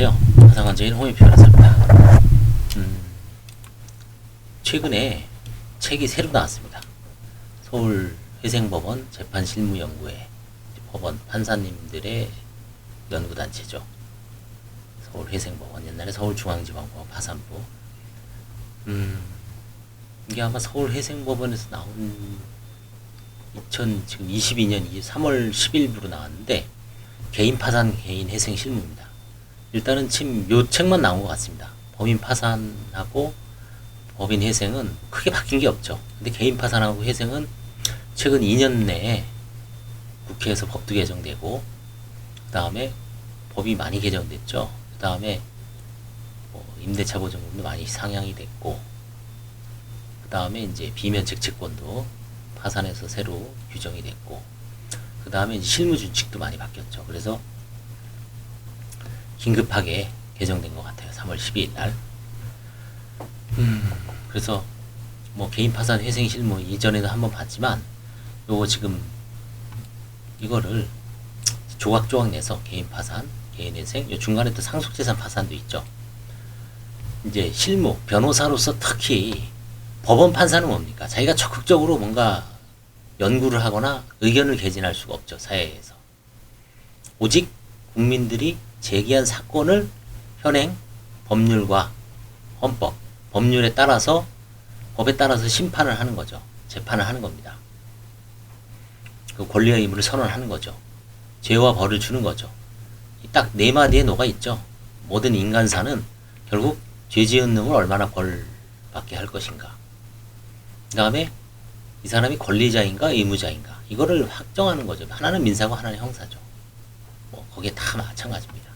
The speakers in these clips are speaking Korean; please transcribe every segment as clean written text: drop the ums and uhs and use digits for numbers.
안녕하세요. 화상관적인 홍익표 변호사입니다. 최근에 책이 새로 나왔습니다. 서울회생법원 재판실무연구회 법원 판사님들의 연구단체죠. 서울회생법원, 옛날에 서울중앙지방법원 파산부. 이게 아마 서울회생법원에서 나온 지금 22년 3월 10일부로 나왔는데, 개인 파산, 개인 회생 실무입니다. 일단은 지금 요 책만 나온 것 같습니다. 법인 파산하고 법인 회생은 크게 바뀐 게 없죠. 근데 개인 파산하고 회생은 최근 2년 내에 국회에서 법도 개정되고, 그 다음에 법이 많이 개정됐죠. 그 다음에 임대차 보증금도 많이 상향이 됐고, 그 다음에 이제 비면책 채권도 파산에서 새로 규정이 됐고, 그 다음에 이제 실무준칙도 많이 바뀌었죠. 그래서 긴급하게 개정된 것 같아요. 3월 12일 날. 그래서 뭐 개인 파산 회생 실무 이전에도 한번 봤지만, 요거 지금 이거를 조각조각 내서 개인 파산, 개인 회생, 요 중간에 또 상속재산 파산도 있죠. 이제 실무, 변호사로서 특히 법원 판사는 뭡니까? 자기가 적극적으로 뭔가 연구를 하거나 의견을 개진할 수가 없죠. 사회에서. 오직 국민들이 제기한 사건을 현행 법률과 헌법, 법률에 따라서, 법에 따라서 심판을 하는 거죠. 재판을 하는 겁니다. 그 권리의 의무를 선언하는 거죠. 죄와 벌을 주는 거죠. 딱 네 마디에 녹아 있죠. 모든 인간사는 결국 죄 지은 놈을 얼마나 벌 받게 할 것인가. 그 다음에 이 사람이 권리자인가 의무자인가, 이거를 확정하는 거죠. 하나는 민사고 하나는 형사죠. 뭐 거기에 다 마찬가지입니다.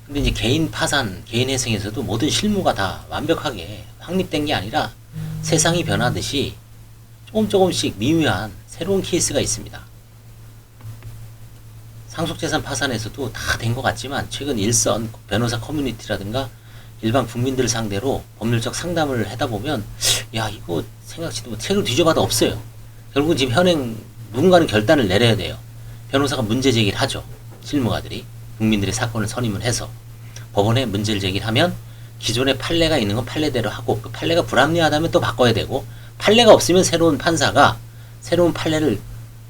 근데 이제 개인 파산, 개인 회생에서도 모든 실무가 다 완벽하게 확립된 게 아니라 세상이 변하듯이 조금씩 미묘한 새로운 케이스가 있습니다. 상속재산 파산에서도 다 된 것 같지만, 최근 일선 변호사 커뮤니티라든가 일반 국민들 상대로 법률적 상담을 하다 보면, 야, 이거 생각지도 못, 책을 뒤져봐도 없어요. 결국은 지금 현행 누군가는 결단을 내려야 돼요. 변호사가 문제 제기를 하죠. 실무가들이 국민들의 사건을 선임을 해서 법원에 문제를 제기를 하면, 기존에 판례가 있는 건 판례대로 하고, 그 판례가 불합리하다면 또 바꿔야 되고, 판례가 없으면 새로운 판사가 새로운 판례를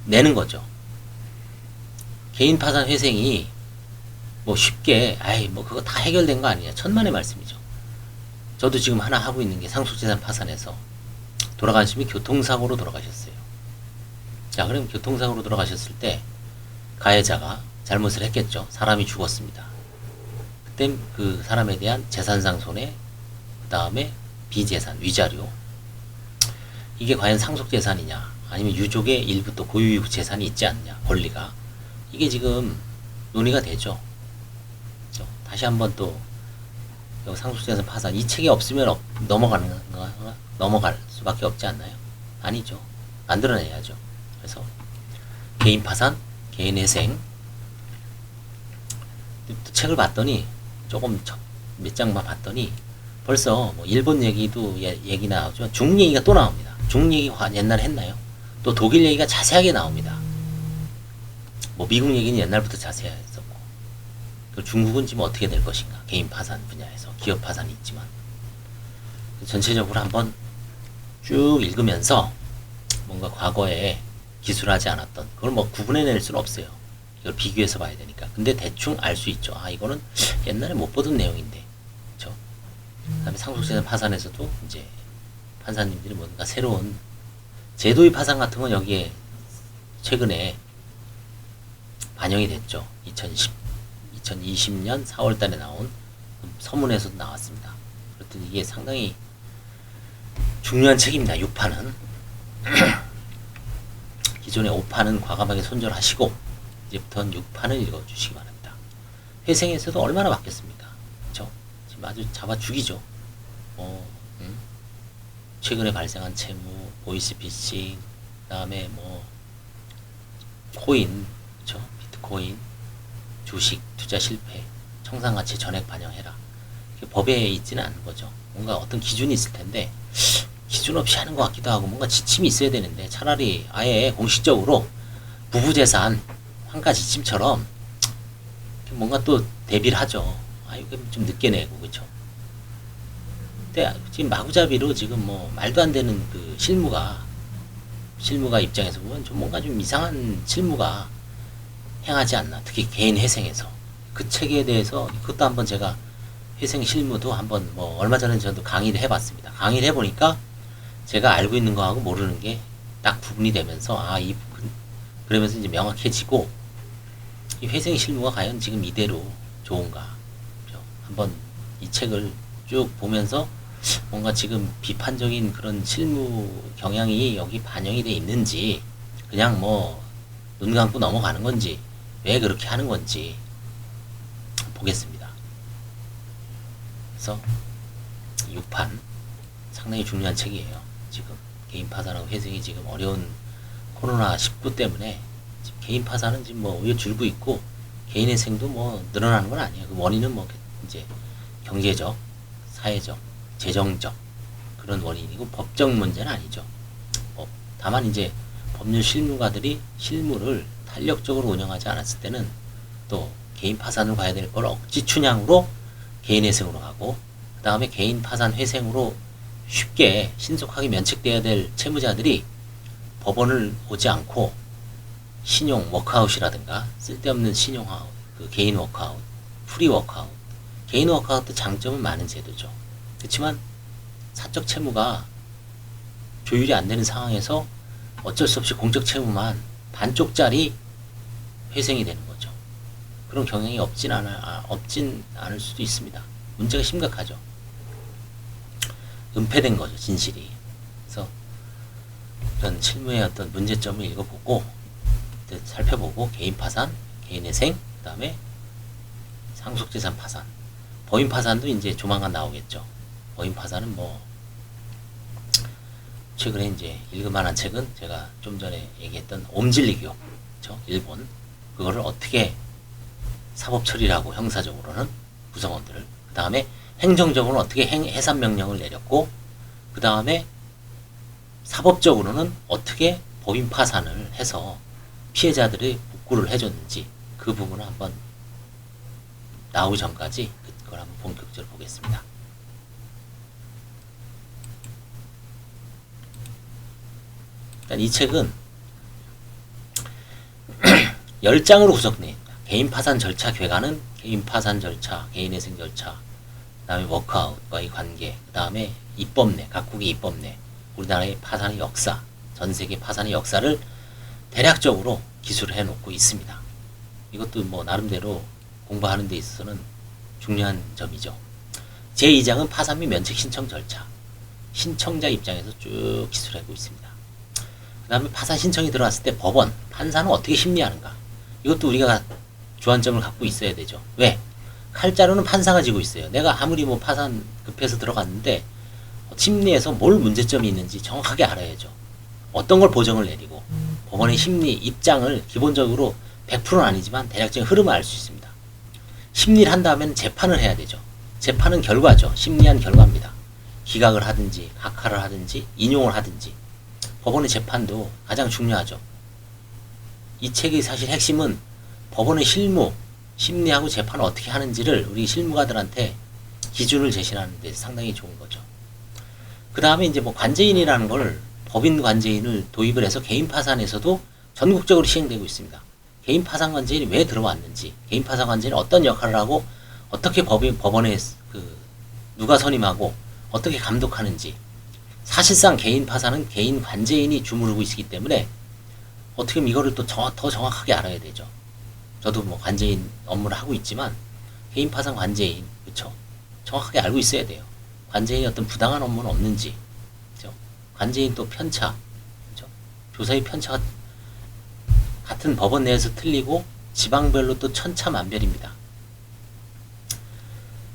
내는 거죠. 개인 파산 회생이 뭐 쉽게, 뭐 그거 다 해결된 거 아니냐, 천만의 말씀이죠. 저도 지금 하나 하고 있는 게 상속재산 파산에서 돌아가신 분이 교통사고로 돌아가셨어요. 자, 그럼 교통사고로 돌아가셨을 때 가해자가 잘못을 했겠죠. 사람이 죽었습니다. 그때 그 사람에 대한 재산상 손해, 그 다음에 비재산, 위자료, 이게 과연 상속재산이냐, 아니면 유족의 일부 또 고유 재산이 있지 않냐, 권리가, 이게 지금 논의가 되죠. 다시 한번 또 상속재산 파산, 이 책이 없으면 넘어갈 수밖에 없지 않나요? 아니죠. 만들어내야죠. 그래서 개인 파산, 개인 회생, 책을 봤더니 조금 몇 장만 봤더니 벌써 뭐 일본 얘기도 얘기 나오죠. 중국 얘기가 또 나옵니다. 중국 얘기 옛날에 했나요? 또 독일 얘기가 자세하게 나옵니다. 뭐 미국 얘기는 옛날부터 자세히 했었고, 그 중국은 지금 어떻게 될 것인가, 개인 파산 분야에서 기업 파산이 있지만, 전체적으로 한번 쭉 읽으면서 뭔가 과거에 기술하지 않았던, 그걸 뭐 구분해낼 수는 없어요. 이걸 비교해서 봐야 되니까. 근데 대충 알 수 있죠. 아, 이거는 옛날에 못 보던 내용인데, 그렇죠? 그다음에 상속재산 파산에서도 이제 판사님들이 뭔가 새로운 제도의 파산 같은 건 여기에 최근에 반영이 됐죠. 2020년 4월 달에 나온 서문에서도 나왔습니다. 그렇더니 이게 상당히 중요한 책입니다. 6판은. 기존의 5판은 과감하게 손절하시고, 이제부터는 6판을 읽어주시기 바랍니다. 회생에서도 얼마나 바뀌었습니까? 그쵸? 지금 아주 잡아 죽이죠. 최근에 발생한 채무, 보이스피싱, 그 다음에 뭐 코인, 그쵸? 비트코인, 주식, 투자 실패, 청산가치 전액 반영해라. 법에 있지는 않은 거죠. 뭔가 어떤 기준이 있을 텐데, 기준 없이 하는 것 같기도 하고, 뭔가 지침이 있어야 되는데, 차라리 아예 공식적으로 부부재산 환가 지침처럼 뭔가 또 대비를 하죠. 아, 이거 좀 늦게 내고, 그쵸? 근데 지금 마구잡이로 지금 뭐 말도 안 되는 그 실무가 입장에서 보면 좀 뭔가 좀 이상한 실무가 행하지 않나. 특히 개인 회생에서. 그 책에 대해서 그것도 한번 제가 회생 실무도 한번 뭐 얼마 전에 저도 강의를 해봤습니다. 강의를 해보니까 제가 알고 있는 거하고 모르는 게 딱 구분이 되면서 그러면서 이제 명확해지고 이 회생 실무가 과연 지금 이대로 좋은가. 그죠? 한번 이 책을 쭉 보면서 뭔가 지금 비판적인 그런 실무 경향이 여기 반영이 돼 있는지 그냥 뭐 눈 감고 넘어가는 건지 왜 그렇게 하는 건지 보겠습니다. 그래서 6판 상당히 중요한 책이에요. 지금 개인 파산하고 회생이 지금 어려운 코로나19 때문에 지금 개인 파산은 지금 뭐 오히려 줄고 있고 개인 회생도 뭐 늘어나는 건 아니에요. 그 원인은 뭐 이제 경제적, 사회적, 재정적 그런 원인이고 법적 문제는 아니죠. 다만 이제 법률 실무가들이 실무를 탄력적으로 운영하지 않았을 때는 또 개인 파산을 가야 될 걸 억지 춘향으로 개인 회생으로 가고 그 다음에 개인 파산 회생으로 쉽게 신속하게 면책돼야 될 채무자들이 법원을 오지 않고 신용 워크아웃이라든가 쓸데없는 신용아웃, 그 개인 워크아웃, 프리 워크아웃. 개인 워크아웃도 장점은 많은 제도죠. 그렇지만 사적 채무가 조율이 안 되는 상황에서 어쩔 수 없이 공적 채무만 반쪽짜리 회생이 되는 거죠. 그런 경향이 없진 않을 수도 있습니다. 문제가 심각하죠. 은폐된 거죠, 진실이. 그래서 이런 실무의 어떤 문제점을 읽어보고 살펴보고 개인 파산, 개인 회생, 그 다음에 상속재산 파산, 법인 파산도 이제 조만간 나오겠죠. 법인 파산은 뭐 최근에 이제 읽을만한 책은 제가 좀 전에 얘기했던 옴질리교, 그렇죠? 일본 그거를 어떻게 사법 처리를 하고 형사적으로는 구성원들을 그 다음에 행정적으로는 어떻게 해산 명령을 내렸고 그 다음에 사법적으로는 어떻게 법인 파산을 해서 피해자들이 복구를 해줬는지 그 부분을 한번 나오기 전까지 그걸 한번 본격적으로 보겠습니다. 일단 이 책은 10장으로 구성되어 있습니다. 개인 파산 절차 궤가는 개인 파산 절차, 개인 회생 절차, 그 다음에 워크아웃과의 관계, 그 다음에 입법례, 각국의 입법례, 우리나라의 파산의 역사, 전 세계 파산의 역사를 대략적으로 기술을 해놓고 있습니다. 이것도 뭐 나름대로 공부하는 데 있어서는 중요한 점이죠. 제2장은 파산 및 면책 신청 절차, 신청자 입장에서 쭉 기술하고 있습니다. 그 다음에 파산 신청이 들어왔을 때 법원, 판사는 어떻게 심리하는가, 이것도 우리가 주안점을 갖고 있어야 되죠. 왜? 칼자루는 판사가 지고 있어요. 내가 아무리 뭐 파산 급해서 들어갔는데 심리에서 뭘 문제점이 있는지 정확하게 알아야죠. 어떤 걸 보정을 내리고 법원의 심리 입장을 기본적으로 100%는 아니지만 대략적인 흐름을 알 수 있습니다. 심리를 한 다음에는 재판을 해야 되죠. 재판은 결과죠. 심리한 결과입니다. 기각을 하든지 각하를 하든지 인용을 하든지 법원의 재판도 가장 중요하죠. 이 책의 사실 핵심은 법원의 실무, 심리하고 재판을 어떻게 하는지를 우리 실무가들한테 기준을 제시하는 데 상당히 좋은 거죠. 그 다음에 이제 뭐 관제인이라는 걸 법인 관제인을 도입을 해서 개인 파산에서도 전국적으로 시행되고 있습니다. 개인 파산 관제인이 왜 들어왔는지, 개인 파산 관제인이 어떤 역할을 하고 어떻게 법원에 누가 선임하고 어떻게 감독하는지, 사실상 개인 파산은 개인 관제인이 주무르고 있기 때문에 어떻게 보면 이거를 또 더 정확하게 알아야 되죠. 저도 뭐 관제인 업무를 하고 있지만 개인 파산 관제인, 그쵸? 정확하게 알고 있어야 돼요. 관제인이 어떤 부당한 업무는 없는지, 그죠? 관제인 또 편차, 그죠? 조사의 편차가 같은 법원 내에서 틀리고 지방별로 또 천차만별입니다.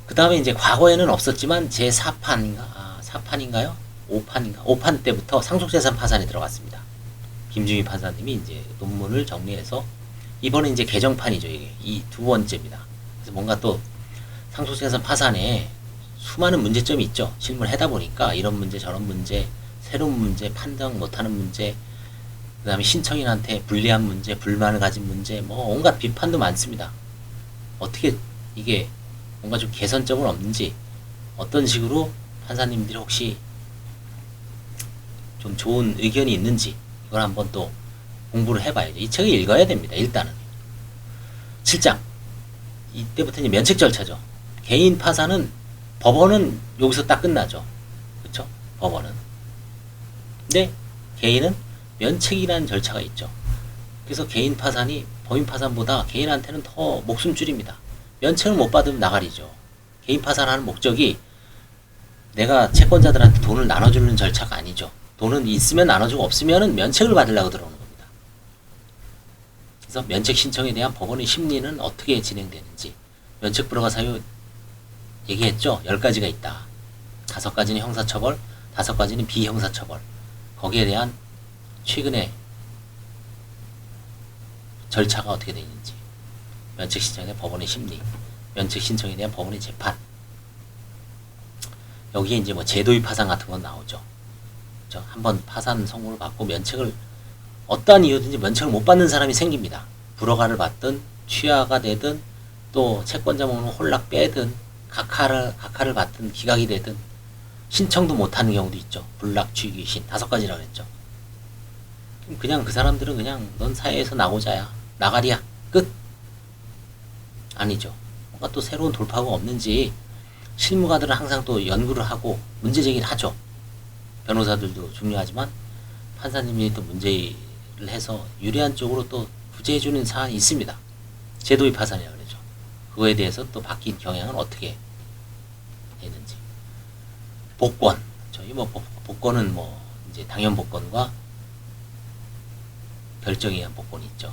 그 다음에 이제 과거에는 없었지만 제4판인가, 4판인가요? 5판 때부터 상속재산 파산에 들어갔습니다. 김중희 판사님이 이제 논문을 정리해서 이번에 이제 개정판이죠. 이게 이 두 번째입니다. 그래서 뭔가 또 상속재산 파산에 수많은 문제점이 있죠. 실무를 하다 보니까 이런 문제 저런 문제, 새로운 문제, 판단 못하는 문제, 그 다음에 신청인한테 불리한 문제, 불만을 가진 문제, 뭐 온갖 비판도 많습니다. 어떻게 이게 뭔가 좀 개선점은 없는지, 어떤 식으로 판사님들이 혹시 좀 좋은 의견이 있는지 이걸 한번 또 공부를 해봐야죠. 이 책을 읽어야 됩니다. 일단은 7장 이때부터 이제 면책 절차죠. 개인 파산은 법원은 여기서 딱 끝나죠. 그렇죠? 법원은. 근데 개인은 면책이라는 절차가 있죠. 그래서 개인 파산이 법인 파산보다 개인한테는 더 목숨줄입니다. 면책을 못 받으면 나가리죠. 개인 파산하는 목적이 내가 채권자들한테 돈을 나눠주는 절차가 아니죠. 돈은 있으면 나눠주고 없으면 면책을 받으려고 들어오는 겁니다. 그래서 면책 신청에 대한 법원의 심리는 어떻게 진행되는지, 면책 불허가 사유 얘기했죠. 10가지가 있다. 5가지는 형사처벌, 5가지는 비형사처벌. 거기에 대한 최근에 절차가 어떻게 되어 있는지, 면책 신청에 대한 법원의 심리, 면책 신청에 대한 법원의 재판. 여기에 이제 뭐 제도의 파산 같은 건 나오죠. 그렇죠? 한번 파산 선고를 받고 면책을 어떠한 이유든지 면책을 못 받는 사람이 생깁니다. 불허가를 받든 취하가 되든 또 채권자 목록을 홀락 빼든 각하를 받든 기각이 되든 신청도 못하는 경우도 있죠. 불락, 취기, 신 5가지라고 했죠. 그냥 그 사람들은 그냥 넌 사회에서 나고자야, 나가리야, 끝. 아니죠. 뭔가 또 새로운 돌파구가 없는지 실무가들은 항상 또 연구를 하고 문제 제기를 하죠. 변호사들도 중요하지만 판사님이 또 문제를 해서 유리한 쪽으로 또 구제해주는 사안이 있습니다. 제도의 파산이라고 그러죠. 그거에 대해서 또 바뀐 경향은 어떻게 되는지. 복권. 저희 뭐 복권은 뭐 이제 당연 복권과 결정에 의한 복권이 있죠.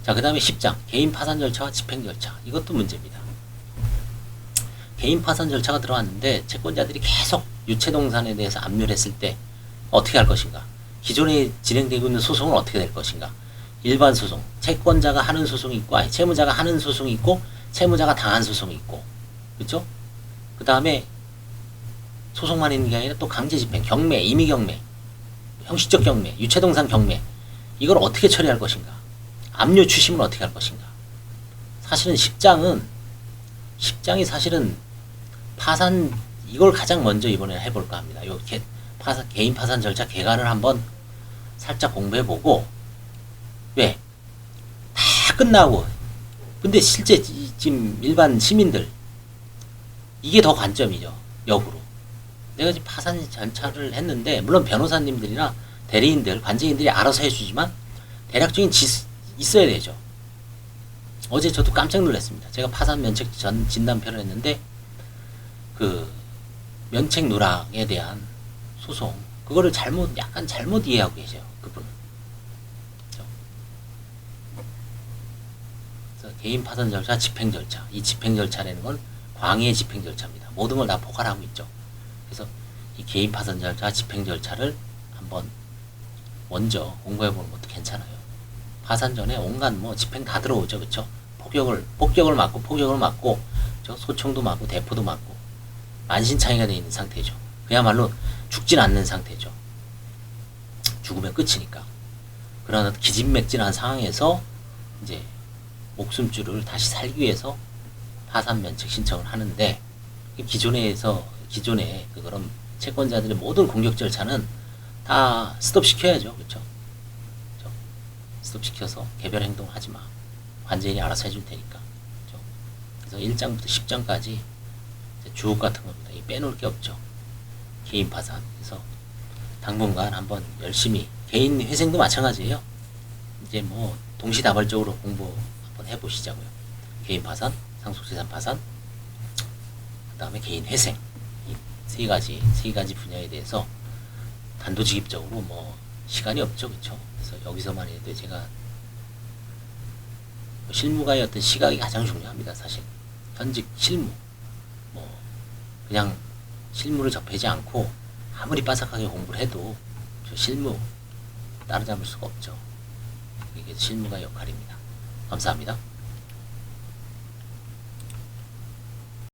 자, 그 다음에 10장. 개인 파산 절차와 집행 절차. 이것도 문제입니다. 개인 파산 절차가 들어왔는데 채권자들이 계속 유체동산에 대해서 압류를 했을 때 어떻게 할 것인가? 기존에 진행되고 있는 소송은 어떻게 될 것인가? 일반 소송, 채권자가 하는 소송이 있고, 아니, 채무자가 하는 소송이 있고, 채무자가 당한 소송이 있고, 그렇죠? 그 다음에 소송만 있는 게 아니라 또 강제집행, 경매, 임의경매, 형식적 경매, 유체동산 경매, 이걸 어떻게 처리할 것인가? 압류 추심은 어떻게 할 것인가? 사실은 10장이 사실은 파산, 이걸 가장 먼저 이번에 해볼까 합니다. 요 개인 파산 절차 개괄을 한번 살짝 공부해보고, 왜? 다 끝나고, 근데 실제 지금 일반 시민들, 이게 더 관점이죠. 역으로. 내가 지금 파산 절차를 했는데, 물론 변호사님들이나 대리인들, 관제인들이 알아서 해주지만, 대략적인 있어야 되죠. 어제 저도 깜짝 놀랐습니다. 제가 파산 면책 진단표를 했는데, 그, 면책 누락에 대한 소송, 그거를 약간 잘못 이해하고 계세요. 그분은. 그래서 개인 파산 절차, 집행 절차. 이 집행 절차라는 건 광의의 집행 절차입니다. 모든 걸 다 포괄하고 있죠. 그래서 이 개인 파산 절차, 집행 절차를 한번 먼저 공부해보는 것도 괜찮아요. 파산 전에 온갖 뭐 집행 다 들어오죠. 그쵸? 폭격을 맞고, 소총도 맞고, 대포도 맞고, 만신창이가 되어 있는 상태죠. 그야말로 죽진 않는 상태죠. 죽으면 끝이니까. 그러나 기진맥진한 상황에서 이제 목숨줄을 다시 살기 위해서 파산 면책 신청을 하는데, 기존에 그런 채권자들의 모든 공격 절차는 다 스톱시켜야죠. 그렇죠? 스톱시켜서 개별 행동을 하지 마. 관제인이 알아서 해줄 테니까. 그렇죠? 그래서 1장부터 10장까지 주옥 같은 겁니다. 빼놓을 게 없죠. 개인 파산. 그래서 당분간 한번 열심히, 개인 회생도 마찬가지예요. 이제 뭐 동시다발적으로 공부 한번 해보시자고요. 개인 파산, 상속재산 파산, 그 다음에 개인 회생. 이 세 가지 분야에 대해서 단도직입적으로 뭐 시간이 없죠. 그쵸? 그래서 여기서만 해도 제가 실무가의 어떤 시각이 가장 중요합니다. 사실 현직 실무, 뭐 그냥 실무를 접하지 않고 아무리 빠삭하게 공부를 해도 저 실무 따라잡을 수가 없죠. 이게 실무가의 역할입니다. 감사합니다.